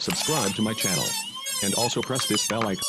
Subscribe to my channel and also press this bell icon.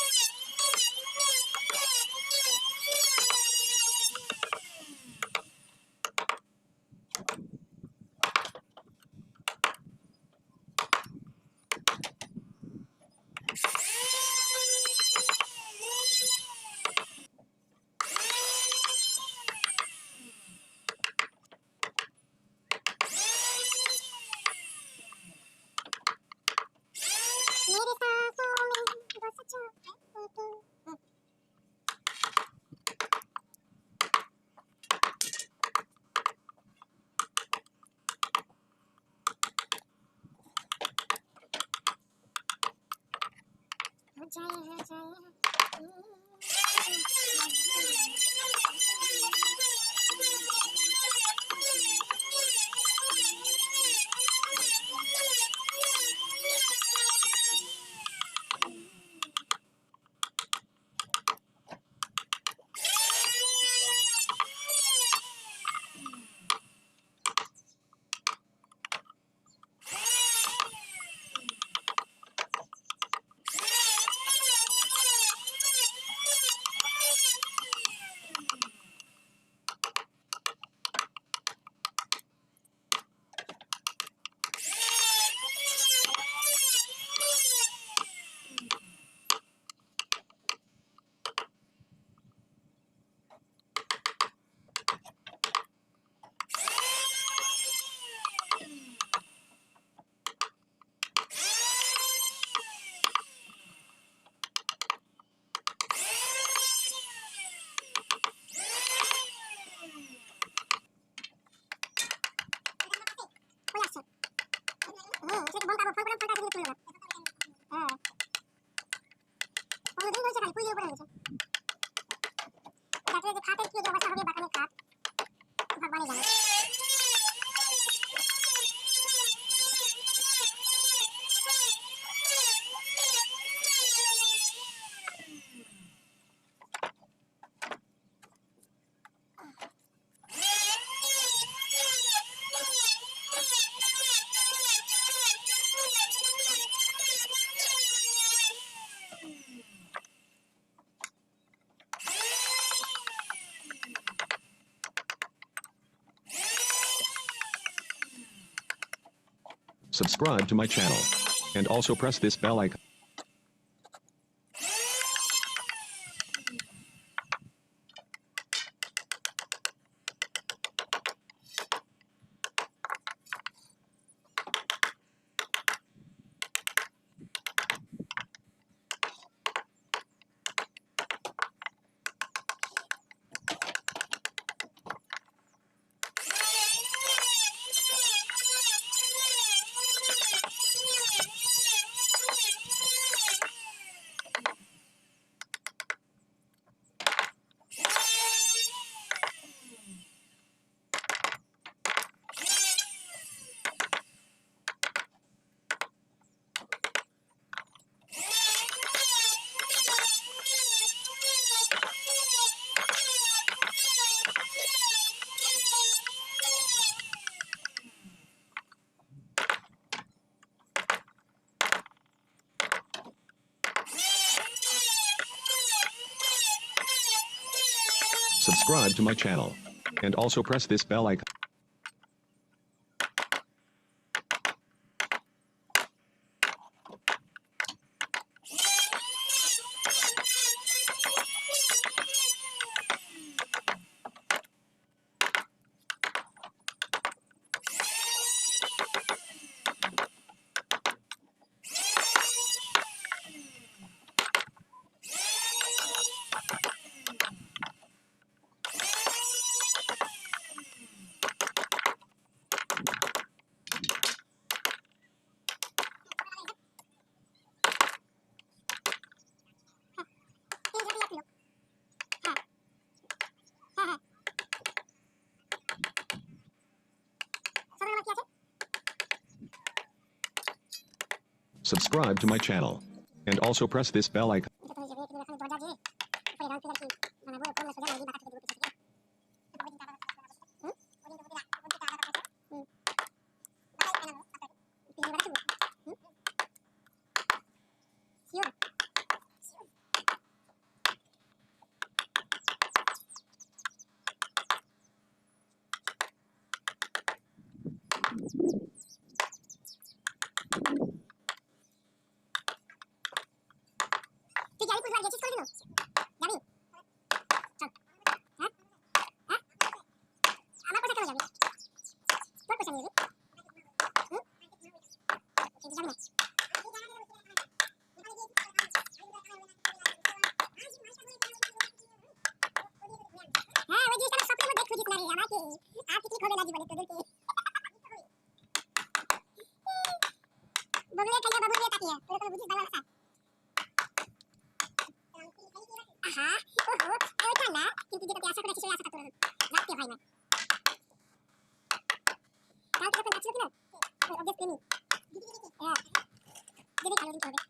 Subscribe to my channel and also press this bell icon. Subscribe to my channel and also press this bell icon. Subscribe to my channel. And also press this bell icon. তুই যাবি বুঝবার গেছিস কোনদিনও? যাবি? চল। হ্যাঁ? হ্যাঁ? আমার কথা কেন যাবি? তোর কথা নিয়ে যাবি? হুম? কিন্তু যাবি না। হ্যাঁ, ওই জিনিসটা স্বপ্নের মধ্যে খুঁজিস না রে আমাকে। আর পিকনিক হবে না জীবনে তোদেরকে। বগলে খাইয়া বাবু দিয়ে তাকিয়ে তোরা তো বুঝিস ভালো কথা। আহা, ওহো, ওইটা না, কিন্তু যেটাতে আশা করেছিস ওই আশাটা তোর রাখতে হয় না। কাল যখন যাচ্ছিল কিনা তোর অবজেক্ট প্রেমী হ্যাঁ যদি ভালো দিতে হবে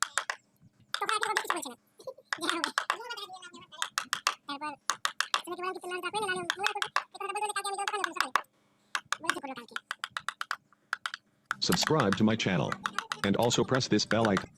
তখন আগে অবজেক্ট কিছু বলছে না দেখা হবে তারপর তুমি কি বল কি তোমার কাছে না নালে পুরো কথা বলতে কাকে আমি দোকানে বসে সকালে বলতে করো কালকে Subscribe to my channel. And also press this bell icon.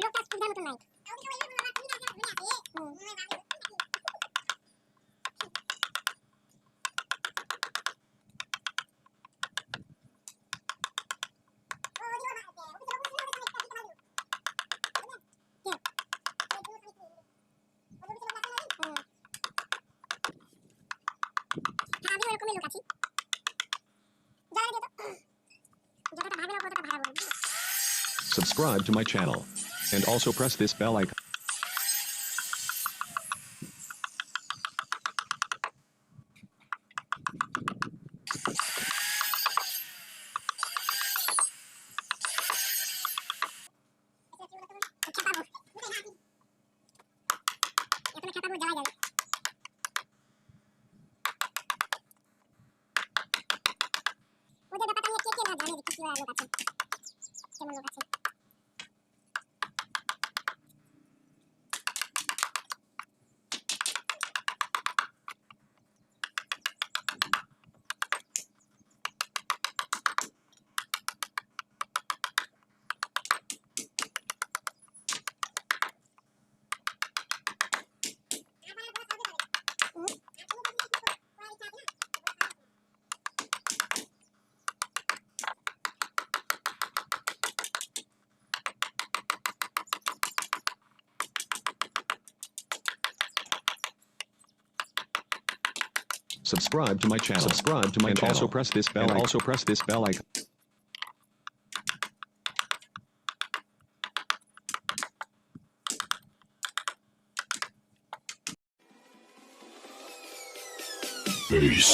লোকটা সুবিধার মতো নাই আমি ওরকমই লোক আছি যতটা ভাবে না ততটা ভালো বলবো Subscribe to my channel. And also press this bell icon. Subscribe to my channel. Subscribe to my channel. Also press this bell. And also press this bell icon. Peace.